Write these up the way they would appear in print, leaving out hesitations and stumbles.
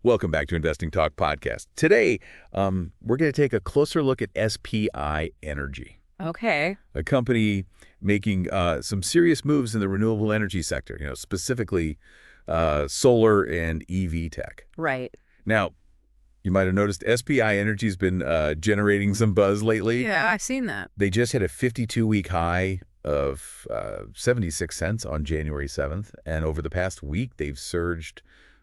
Welcome back to Investing Talk Podcast. Today, we're going to take a closer look at SPI Energy, Okay. a company making some serious moves in the renewable energy sector, specifically solar and EV tech. Right. Now, you might have noticed SPI Energy's been generating some buzz lately. Yeah, I've seen that. They just hit a 52-week high of 76 cents on January 7th, and over the past week, they've surged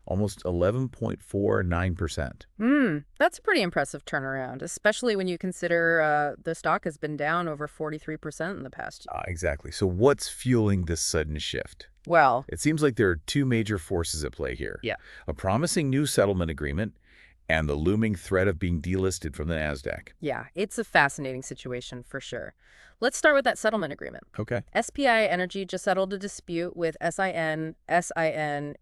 almost 11.49%. That's a pretty impressive turnaround, especially when you consider the stock has been down over 43% in the past year. Exactly. So what's fueling this sudden shift? Well, It seems like there are two major forces at play here. yeah. A promising new settlement agreement and the looming threat of being delisted from the Nasdaq. Yeah, it's a fascinating situation for sure. Let's start with that settlement agreement. Okay. SPI Energy just settled a dispute with SIN,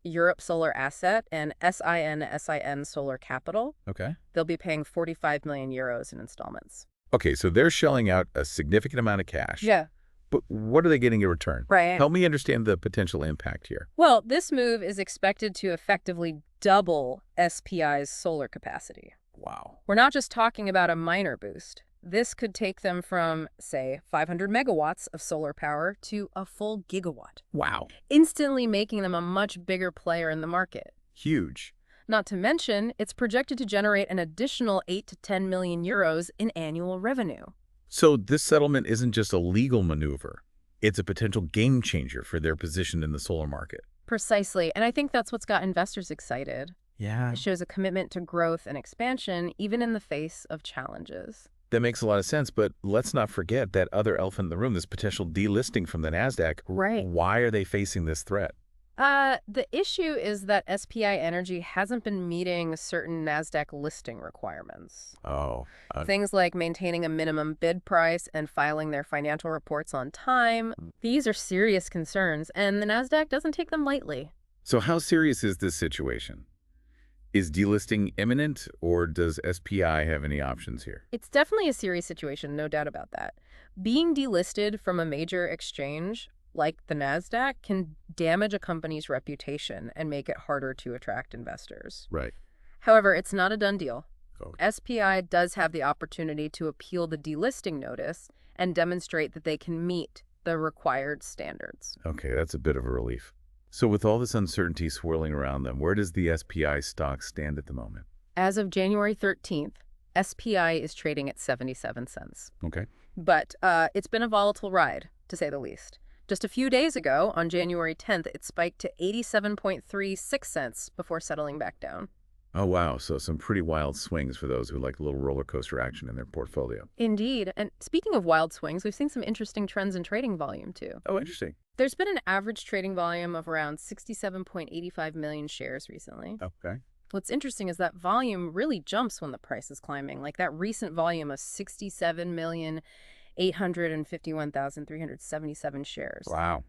Europe Solar Asset, and SIN Solar Capital. Okay. They'll be paying 45 million euros in installments. Okay, so they're shelling out a significant amount of cash. Yeah. But what are they getting in return? Right. Help me understand the potential impact here. Well, this move is expected to effectively double SPI's solar capacity. Wow. We're not just talking about a minor boost. This could take them from, say, 500 megawatts of solar power to a full gigawatt, Wow. instantly making them a much bigger player in the market. Huge. Not to mention, it's projected to generate an additional 8 to 10 million euros in annual revenue. So this settlement isn't just a legal maneuver. It's a potential game changer for their position in the solar market. Precisely, and I think that's what's got investors excited. Yeah. It shows a commitment to growth and expansion, even in the face of challenges. That makes a lot of sense, but let's not forget that other elephant in the room, this potential delisting from the Nasdaq. Right. Why are they facing this threat? The issue is that SPI Energy hasn't been meeting certain Nasdaq listing requirements. Oh, Things like maintaining a minimum bid price and filing their financial reports on time. These are serious concerns, and the Nasdaq doesn't take them lightly. so how serious is this situation? Is delisting imminent, or does SPI have any options here? It's definitely a serious situation, no doubt about that. Being delisted from a major exchange like the Nasdaq can damage a company's reputation and make it harder to attract investors. Right. However, it's not a done deal. Oh. SPI does have the opportunity to appeal the delisting notice and demonstrate that they can meet the required standards. Okay, that's a bit of a relief. So with all this uncertainty swirling around them, where does the SPI stock stand at the moment? As of January 13th, SPI is trading at 77 cents. Okay. But it's been a volatile ride, to say the least. Just a few days ago, on January 10th, it spiked to 87.36 cents before settling back down. Oh, wow. So some pretty wild swings for those who like a little roller coaster action in their portfolio. Indeed. And speaking of wild swings, we've seen some interesting trends in trading volume, too. Oh, interesting. There's been an average trading volume of around 67.85 million shares recently. Okay. What's interesting is that volume really jumps when the price is climbing, like that recent volume of 67,851,377 shares. Wow.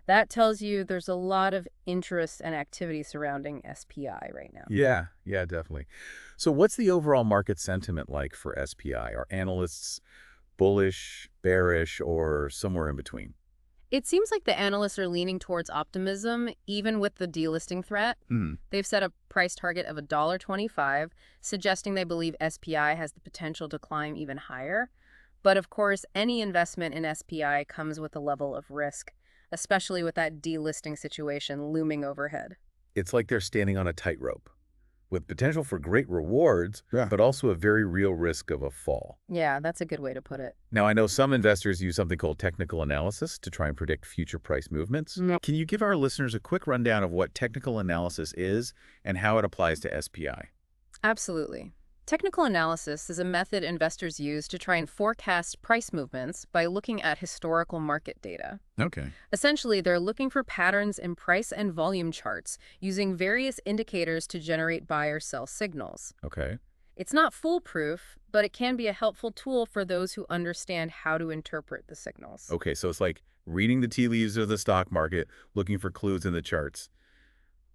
That tells you there's a lot of interest and activity surrounding SPI right now. Yeah, definitely. So what's the overall market sentiment like for SPI? Are analysts bullish, bearish, or somewhere in between? It seems like the analysts are leaning towards optimism, even with the delisting threat. They've set a price target of $1.25, suggesting they believe SPI has the potential to climb even higher. But of course, any investment in SPI comes with a level of risk, especially with that delisting situation looming overhead. It's like they're standing on a tightrope, with potential for great rewards, but also a very real risk of a fall. Yeah, that's a good way to put it. Now, I know some investors use something called technical analysis to try and predict future price movements. Can you give our listeners a quick rundown of what technical analysis is and how it applies to SPI? Absolutely. Technical analysis is a method investors use to try and forecast price movements by looking at historical market data. Okay. Essentially, they're looking for patterns in price and volume charts using various indicators to generate buy or sell signals. Okay. It's not foolproof, but it can be a helpful tool for those who understand how to interpret the signals. Okay, so it's like reading the tea leaves of the stock market, looking for clues in the charts.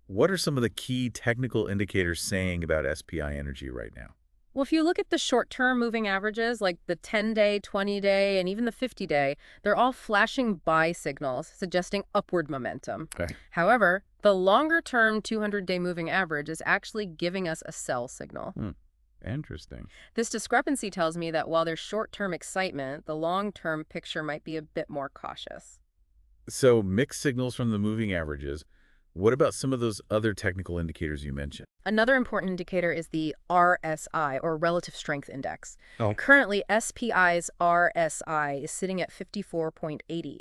What are some of the key technical indicators saying about SPI Energy right now? Well, if you look at the short-term moving averages, like the 10-day, 20-day, and even the 50-day, they're all flashing buy signals, suggesting upward momentum. Okay. However, the longer-term 200-day moving average is actually giving us a sell signal. Interesting. This discrepancy tells me that while there's short-term excitement, the long-term picture might be a bit more cautious. So mixed signals from the moving averages. What about some of those other technical indicators you mentioned? Another important indicator is the RSI, or Relative Strength Index. Oh. Currently, SPI's RSI is sitting at 54.80.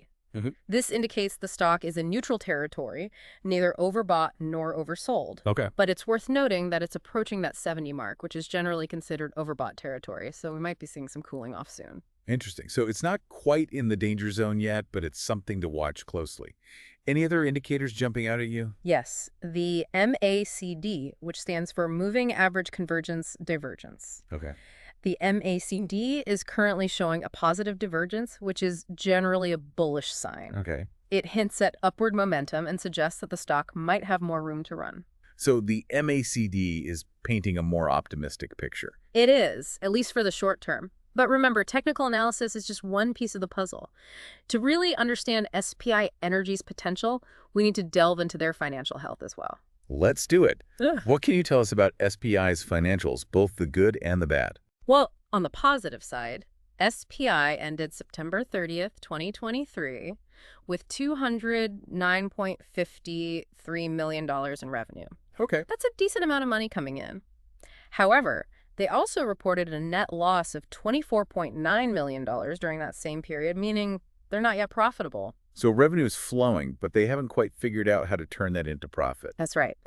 This indicates the stock is in neutral territory, neither overbought nor oversold. Okay. But it's worth noting that it's approaching that 70 mark, which is generally considered overbought territory, so we might be seeing some cooling off soon. Interesting. So it's not quite in the danger zone yet, but it's something to watch closely. Any other indicators jumping out at you? Yes, the MACD, which stands for Moving Average Convergence Divergence. Okay. The MACD is currently showing a positive divergence, which is generally a bullish sign. Okay. It hints at upward momentum and suggests that the stock might have more room to run. So the MACD is painting a more optimistic picture. It is, at least for the short term. But remember, technical analysis is just one piece of the puzzle. To really understand SPI Energy's potential, we need to delve into their financial health as well. Let's do it. Ugh. What can you tell us about SPI's financials, both the good and the bad? Well, on the positive side, SPI ended September 30th, 2023, with $209.53 million in revenue. Okay. That's a decent amount of money coming in. However, they also reported a net loss of $24.9 million during that same period, meaning they're not yet profitable. So revenue is flowing, but they haven't quite figured out how to turn that into profit. That's right.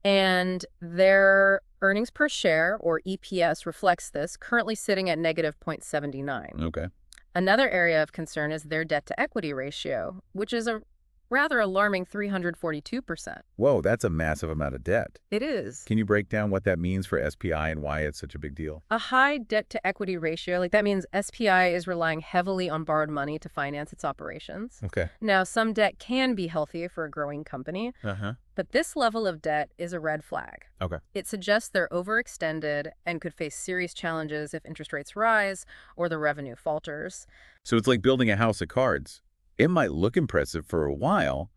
And their earnings per share, or EPS, reflects this, currently sitting at negative 0.79. Okay. Another area of concern is their debt-to-equity ratio, which is a rather alarming 342%. Whoa, that's a massive amount of debt. It is. Can you break down what that means for SPI and why it's such a big deal? A high debt-to-equity ratio, that means SPI is relying heavily on borrowed money to finance its operations. Okay. Now, some debt can be healthy for a growing company, but this level of debt is a red flag. Okay. It suggests they're overextended and could face serious challenges if interest rates rise or the revenue falters. So it's like building a house of cards. It might look impressive for a while,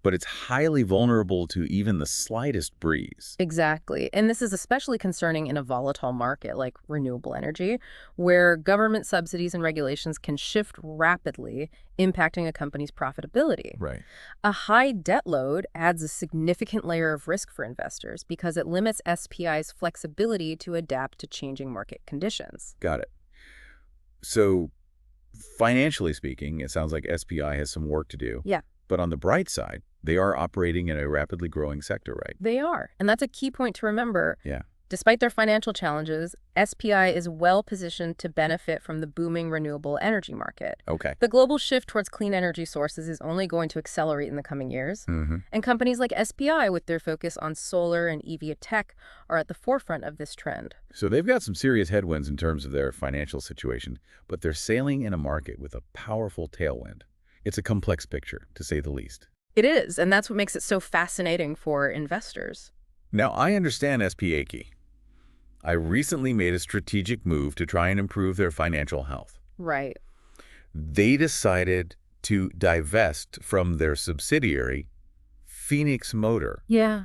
but it's highly vulnerable to even the slightest breeze. Exactly. And this is especially concerning in a volatile market like renewable energy, where government subsidies and regulations can shift rapidly, impacting a company's profitability. Right. A high debt load adds a significant layer of risk for investors because it limits SPI's flexibility to adapt to changing market conditions. Got it. So financially speaking, it sounds like SPI has some work to do. Yeah. But on the bright side, they are operating in a rapidly growing sector, right? They are. And that's a key point to remember. Yeah. Despite their financial challenges, SPI is well positioned to benefit from the booming renewable energy market. Okay. The global shift towards clean energy sources is only going to accelerate in the coming years. And companies like SPI, with their focus on solar and EV tech, are at the forefront of this trend. So they've got some serious headwinds in terms of their financial situation, but they're sailing in a market with a powerful tailwind. It's a complex picture, to say the least. It is, and that's what makes it so fascinating for investors. Now, I understand SPI. I recently made a strategic move to try and improve their financial health. Right. They decided to divest from their subsidiary, Phoenix Motor. Yeah.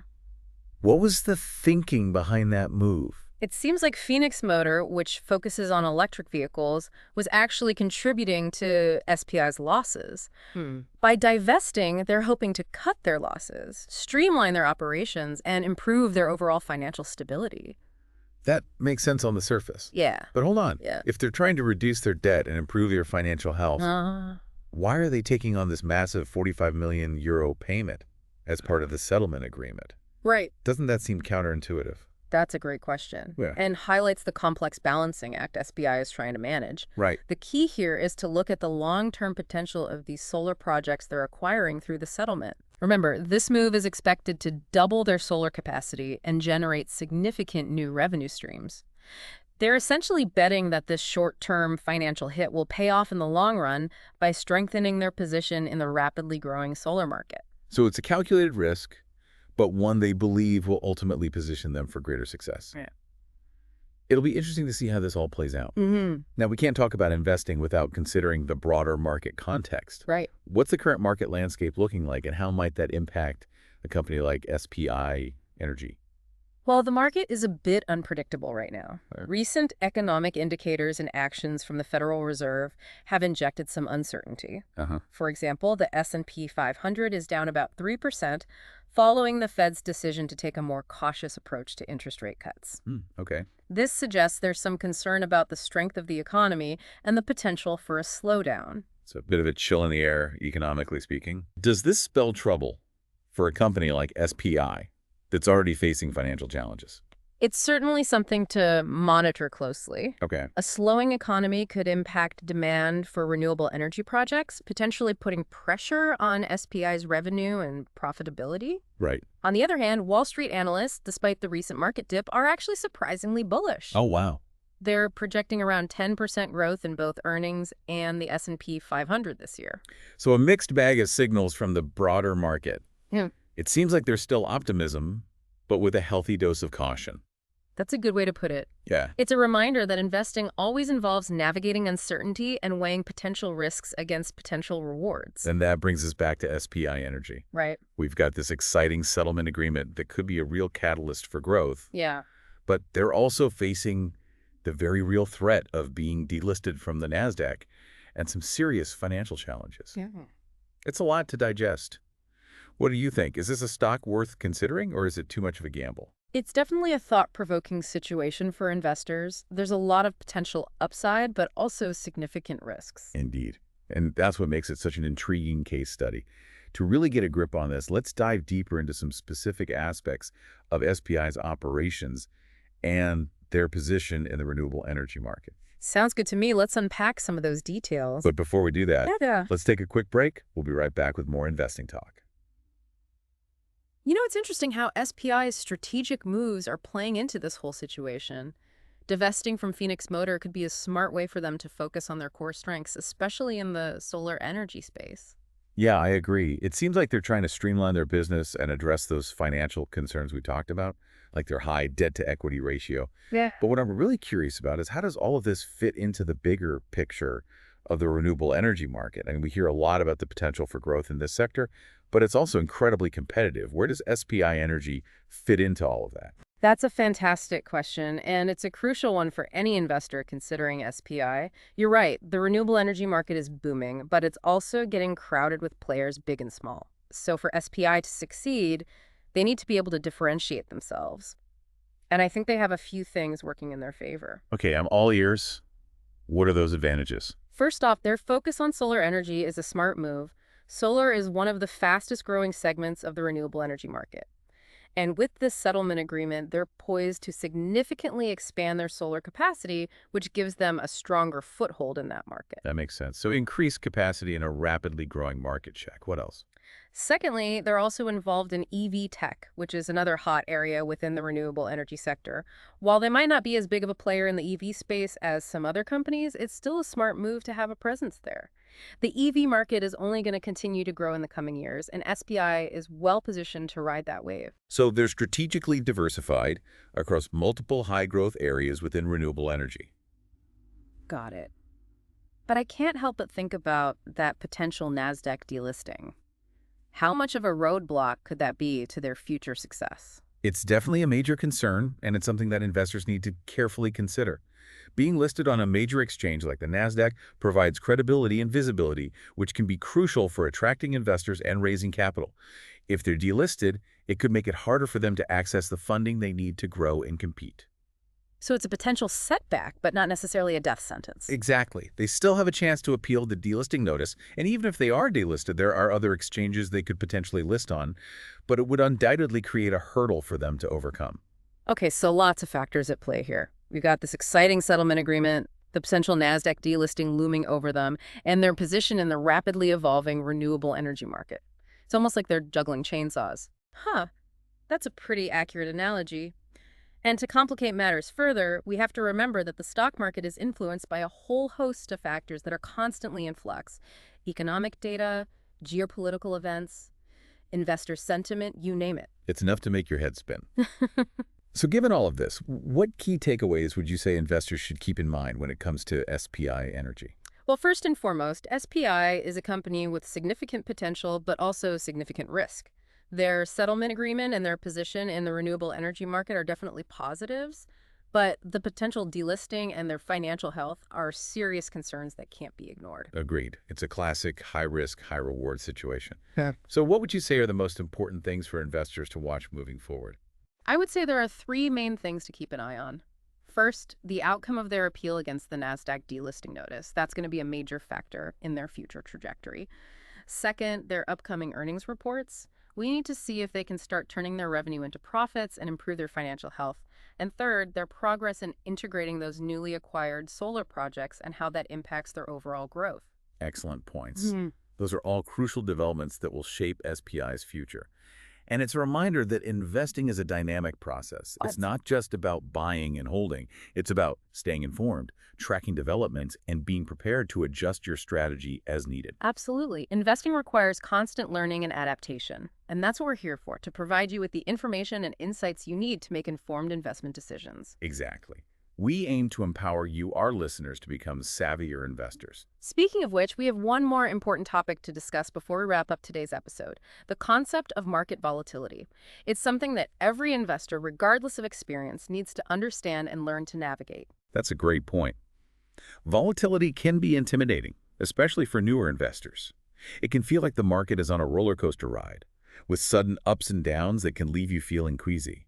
What was the thinking behind that move? It seems like Phoenix Motor, which focuses on electric vehicles, was actually contributing to SPI's losses. By divesting, they're hoping to cut their losses, streamline their operations, and improve their overall financial stability. That makes sense on the surface. Yeah. But hold on. Yeah. If they're trying to reduce their debt and improve their financial health, why are they taking on this massive 45 million euro payment as part of the settlement agreement? Right. Doesn't that seem counterintuitive? That's a great question. Yeah. And highlights the complex balancing act SPI is trying to manage. Right. The key here is to look at the long-term potential of these solar projects they're acquiring through the settlement. Remember, this move is expected to double their solar capacity and generate significant new revenue streams. They're essentially betting that this short-term financial hit will pay off in the long run by strengthening their position in the rapidly growing solar market. So it's a calculated risk, but one they believe will ultimately position them for greater success. Yeah. It'll be interesting to see how this all plays out. Mm-hmm. Now, we can't talk about investing without considering the broader market context. Right. What's the current market landscape looking like, and how might that impact a company like SPI Energy? Well, the market is a bit unpredictable right now. Right. Recent economic indicators and actions from the Federal Reserve have injected some uncertainty. Uh-huh. For example, the S&P 500 is down about 3% following the Fed's decision to take a more cautious approach to interest rate cuts. Okay. This suggests there's some concern about the strength of the economy and the potential for a slowdown. So a bit of a chill in the air, economically speaking. Does this spell trouble for a company like SPI that's already facing financial challenges? It's certainly something to monitor closely. Okay. A slowing economy could impact demand for renewable energy projects, potentially putting pressure on SPI's revenue and profitability. Right. On the other hand, Wall Street analysts, despite the recent market dip, are actually surprisingly bullish. Oh, wow. They're projecting around 10% growth in both earnings and the S&P 500 this year. So a mixed bag of signals from the broader market. Yeah. It seems like there's still optimism, but with a healthy dose of caution. That's a good way to put it. Yeah. It's a reminder that investing always involves navigating uncertainty and weighing potential risks against potential rewards. And that brings us back to SPI Energy. Right. We've got this exciting settlement agreement that could be a real catalyst for growth, Yeah. but they're also facing the very real threat of being delisted from the Nasdaq and some serious financial challenges. Yeah. It's a lot to digest. What do you think? Is this a stock worth considering, or is it too much of a gamble? It's definitely a thought-provoking situation for investors. There's a lot of potential upside, but also significant risks. Indeed. And that's what makes it such an intriguing case study. To really get a grip on this, let's dive deeper into some specific aspects of SPI's operations and their position in the renewable energy market. Sounds good to me. Let's unpack some of those details. But before we do that, Yeah. let's take a quick break. We'll be right back with more investing talk. You know, it's interesting how SPI's strategic moves are playing into this whole situation. Divesting from Phoenix Motor could be a smart way for them to focus on their core strengths, especially in the solar energy space. Yeah, I agree. It seems like they're trying to streamline their business and address those financial concerns we talked about, like their high debt-to-equity ratio. Yeah. But what I'm really curious about is how does all of this fit into the bigger picture of the renewable energy market? I mean, we hear a lot about the potential for growth in this sector, but it's also incredibly competitive. Where does SPI Energy fit into all of that? That's a fantastic question, and it's a crucial one for any investor considering SPI. You're right, the renewable energy market is booming, but it's also getting crowded with players big and small. So for SPI to succeed, they need to be able to differentiate themselves. And I think they have a few things working in their favor. Okay, I'm all ears. What are those advantages? First off, their focus on solar energy is a smart move. Solar is one of the fastest growing segments of the renewable energy market. And with this settlement agreement, they're poised to significantly expand their solar capacity, which gives them a stronger foothold in that market. That makes sense. So increased capacity in a rapidly growing market. Check. What else? Secondly, they're also involved in EV tech, which is another hot area within the renewable energy sector. While they might not be as big of a player in the EV space as some other companies, it's still a smart move to have a presence there. The EV market is only going to continue to grow in the coming years, and SPI is well positioned to ride that wave. So they're strategically diversified across multiple high-growth areas within renewable energy. Got it. But I can't help but think about that potential Nasdaq delisting. How much of a roadblock could that be to their future success? It's definitely a major concern, and it's something that investors need to carefully consider. Being listed on a major exchange like the Nasdaq provides credibility and visibility, which can be crucial for attracting investors and raising capital. If they're delisted, it could make it harder for them to access the funding they need to grow and compete. So it's a potential setback, but not necessarily a death sentence. Exactly. They still have a chance to appeal the delisting notice, and even if they are delisted, there are other exchanges they could potentially list on, but it would undoubtedly create a hurdle for them to overcome. Okay, so lots of factors at play here. We've got this exciting settlement agreement, the potential Nasdaq delisting looming over them, and their position in the rapidly evolving renewable energy market. It's almost like they're juggling chainsaws. Huh, that's a pretty accurate analogy. And to complicate matters further, we have to remember that the stock market is influenced by a whole host of factors that are constantly in flux. Economic data, geopolitical events, investor sentiment, you name it. It's enough to make your head spin. So given all of this, what key takeaways would you say investors should keep in mind when it comes to SPI Energy? Well, first and foremost, SPI is a company with significant potential, but also significant risk. Their settlement agreement and their position in the renewable energy market are definitely positives, but the potential delisting and their financial health are serious concerns that can't be ignored. Agreed. It's a classic high-risk, high-reward situation. Yeah. So what would you say are the most important things for investors to watch moving forward? I would say there are three main things to keep an eye on. First, the outcome of their appeal against the Nasdaq delisting notice. That's going to be a major factor in their future trajectory. Second, their upcoming earnings reports. We need to see if they can start turning their revenue into profits and improve their financial health. And third, their progress in integrating those newly acquired solar projects and how that impacts their overall growth. Excellent points. Those are all crucial developments that will shape SPI's future. And it's a reminder that investing is a dynamic process. It's not just about buying and holding. It's about staying informed, tracking developments, and being prepared to adjust your strategy as needed. Absolutely. Investing requires constant learning and adaptation. And that's what we're here for, to provide you with the information and insights you need to make informed investment decisions. Exactly. We aim to empower you, our listeners, to become savvier investors. Speaking of which, we have one more important topic to discuss before we wrap up today's episode: the concept of market volatility. It's something that every investor, regardless of experience, needs to understand and learn to navigate. That's a great point. Volatility can be intimidating, especially for newer investors. It can feel like the market is on a roller coaster ride, with sudden ups and downs that can leave you feeling queasy.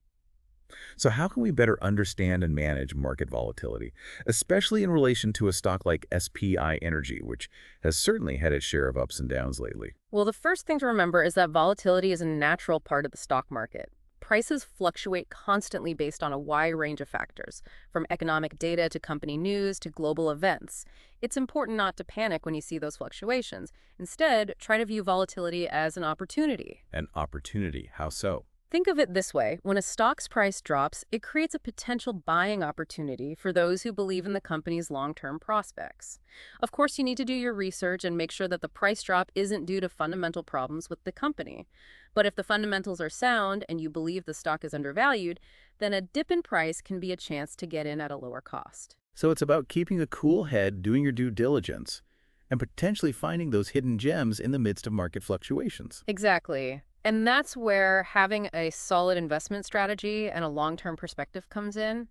So how can we better understand and manage market volatility, especially in relation to a stock like SPI Energy, which has certainly had its share of ups and downs lately? Well, the first thing to remember is that volatility is a natural part of the stock market. Prices fluctuate constantly based on a wide range of factors, from economic data to company news to global events. It's important not to panic when you see those fluctuations. Instead, try to view volatility as an opportunity. An opportunity, how so? Think of it this way: when a stock's price drops, it creates a potential buying opportunity for those who believe in the company's long-term prospects. Of course, you need to do your research and make sure that the price drop isn't due to fundamental problems with the company. But if the fundamentals are sound and you believe the stock is undervalued, then a dip in price can be a chance to get in at a lower cost. So it's about keeping a cool head, doing your due diligence, and potentially finding those hidden gems in the midst of market fluctuations. Exactly. And that's where having a solid investment strategy and a long-term perspective comes in.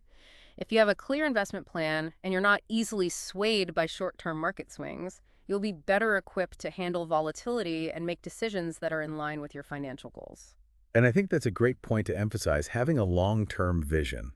If you have a clear investment plan and you're not easily swayed by short-term market swings, you'll be better equipped to handle volatility and make decisions that are in line with your financial goals. And I think that's a great point to emphasize, having a long-term vision.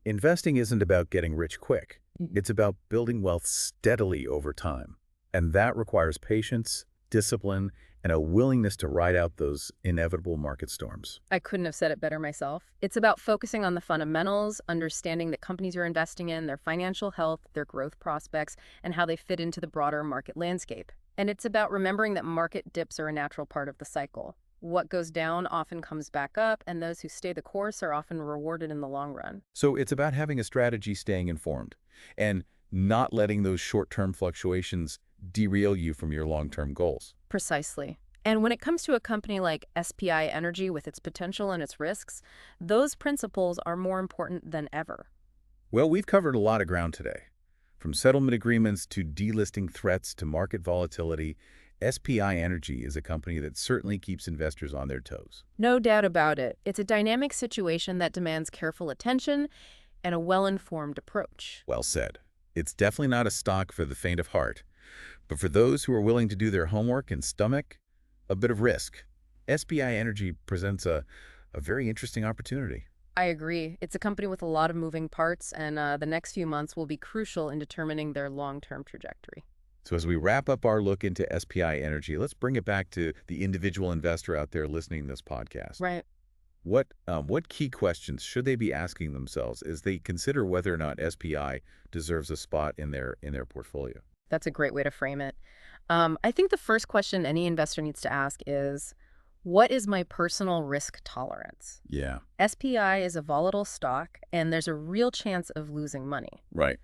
Investing isn't about getting rich quick. It's about building wealth steadily over time. And that requires patience, discipline, and a willingness to ride out those inevitable market storms. I couldn't have said it better myself. It's about focusing on the fundamentals, understanding the companies you're investing in, their financial health, their growth prospects, and how they fit into the broader market landscape. And it's about remembering that market dips are a natural part of the cycle. What goes down often comes back up, and those who stay the course are often rewarded in the long run. So it's about having a strategy, staying informed, and not letting those short-term fluctuations derail you from your long-term goals. Precisely. And when it comes to a company like SPI Energy with its potential and its risks, those principles are more important than ever. Well, we've covered a lot of ground today. From settlement agreements to delisting threats to market volatility, SPI Energy is a company that certainly keeps investors on their toes. No doubt about it. It's a dynamic situation that demands careful attention and a well-informed approach. Well said. It's definitely not a stock for the faint of heart. But for those who are willing to do their homework and stomach a bit of risk, SPI Energy presents a very interesting opportunity. I agree. It's a company with a lot of moving parts, and the next few months will be crucial in determining their long-term trajectory. So as we wrap up our look into SPI Energy, let's bring it back to the individual investor out there listening to this podcast. Right. What key questions should they be asking themselves as they consider whether or not SPI deserves a spot in their portfolio? That's a great way to frame it. I think the first question any investor needs to ask is, what is my personal risk tolerance? Yeah. SPI is a volatile stock, and there's a real chance of losing money. Right.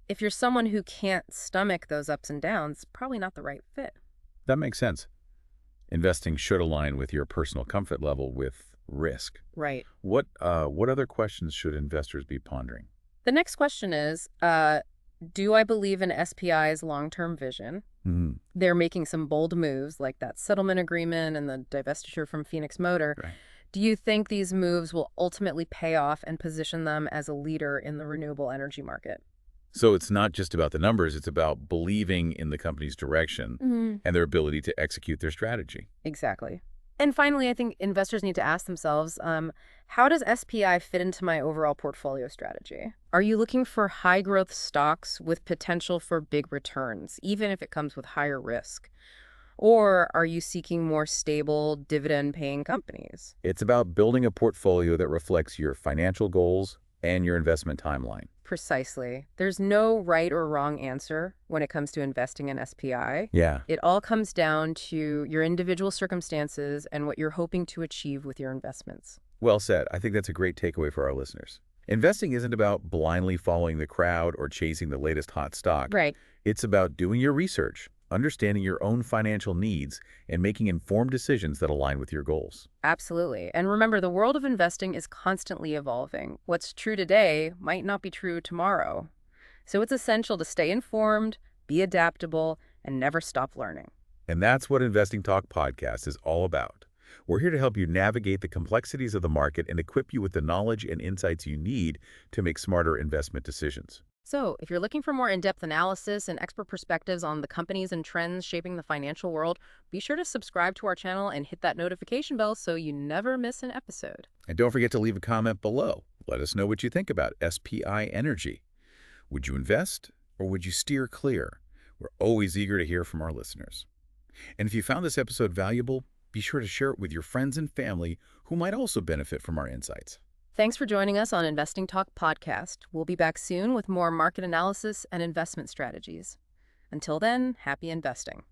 If you're someone who can't stomach those ups and downs, probably not the right fit. That makes sense. Investing should align with your personal comfort level with risk. Right. What other questions should investors be pondering? The next question is, do I believe in SPI's long-term vision? Hmm. They're making some bold moves like that settlement agreement and the divestiture from Phoenix Motor. Right. Do you think these moves will ultimately pay off and position them as a leader in the renewable energy market? So it's not just about the numbers, it's about believing in the company's direction and their ability to execute their strategy. Exactly. And finally, I think investors need to ask themselves, how does SPI fit into my overall portfolio strategy? Are you looking for high-growth stocks with potential for big returns, even if it comes with higher risk? Or are you seeking more stable, dividend-paying companies? It's about building a portfolio that reflects your financial goals and your investment timeline. Precisely. There's no right or wrong answer when it comes to investing in SPI. Yeah. It all comes down to your individual circumstances and what you're hoping to achieve with your investments. Well said. I think that's a great takeaway for our listeners. Investing isn't about blindly following the crowd or chasing the latest hot stock. Right. It's about doing your research, understanding your own financial needs, and making informed decisions that align with your goals. Absolutely. And remember, the world of investing is constantly evolving. What's true today might not be true tomorrow. So it's essential to stay informed, be adaptable, and never stop learning. And that's what Investing Talk Podcast is all about. We're here to help you navigate the complexities of the market and equip you with the knowledge and insights you need to make smarter investment decisions. So, if you're looking for more in-depth analysis and expert perspectives on the companies and trends shaping the financial world, be sure to subscribe to our channel and hit that notification bell so you never miss an episode. And don't forget to leave a comment below. Let us know what you think about SPI Energy. Would you invest or would you steer clear? We're always eager to hear from our listeners. And if you found this episode valuable, be sure to share it with your friends and family who might also benefit from our insights. Thanks for joining us on Investing Talk Podcast. We'll be back soon with more market analysis and investment strategies. Until then, happy investing.